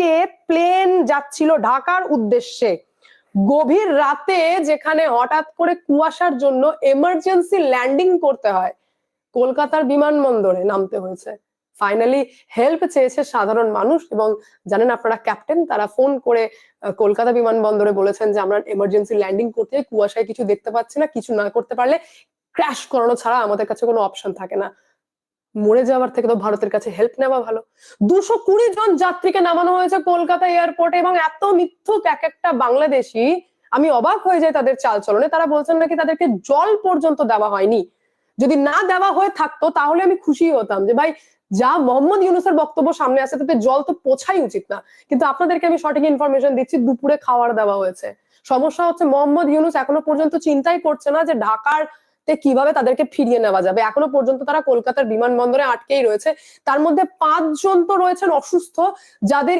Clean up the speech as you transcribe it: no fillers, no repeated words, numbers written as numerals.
থেকে প্লেন যাচ্ছিল ঢাকার উদ্দেশ্যে, গভীর রাতে যেখানে হঠাৎ করে কুয়াশার জন্য এমার্জেন্সি ল্যান্ডিং করতে হয়, কলকাতার বিমানবন্দরে নামতে হয়েছে। ফাইনালি হেল্প চেয়েছে সাধারণ মানুষ, এবং জানেন আপনারা ক্যাপ্টেন, তারা ফোন করে কলকাতা বিমানবন্দরে বলেছেন যে আমরা এমার্জেন্সি ল্যান্ডিং করতে, কুয়াশায় কিছু দেখতে পাচ্ছি না, কিছু না করতে পারলে ক্র্যাশ করানো ছাড়া আমাদের কাছে কোনো অপশন থাকে না। মরে যাওয়ার থেকে তো ভারতের কাছে হেল্প নেওয়া ভালো। 220 জন যাত্রীকে নামানো হয়েছে কলকাতা এয়ারপোর্টে, এবং এত মিথ্যুক এক একটা বাংলাদেশি, আমি অবাক হয়ে যাই তাদের চালচলনে। তারা বলছেন নাকি তাদেরকে জল পর্যন্ত দেওয়া হয়নি। যদি না দেওয়া হয়ে থাকতো তাহলে আমি খুশি হতাম যে ভাই, যা মোহাম্মদ ইউনূসের বক্তব্য সামনে আসে তাতে জল তো পৌঁছাই উচিত না। কিন্তু আপনাদেরকে আমি সঠিক ইনফরমেশন দিচ্ছি, দুপুরে খাবার দেওয়া হয়েছে। সমস্যা হচ্ছে মোহাম্মদ ইউনূস এখনো পর্যন্ত চিন্তাই করছে না যে ঢাকার কিভাবে তাদেরকে ফিরিয়ে নেওয়া যাবে। এখনো পর্যন্ত তারা কলকাতার বিমানবন্দরে আটকেই রয়েছে। তার মধ্যে 5 জন তো রয়েছেন অসুস্থ, যাদের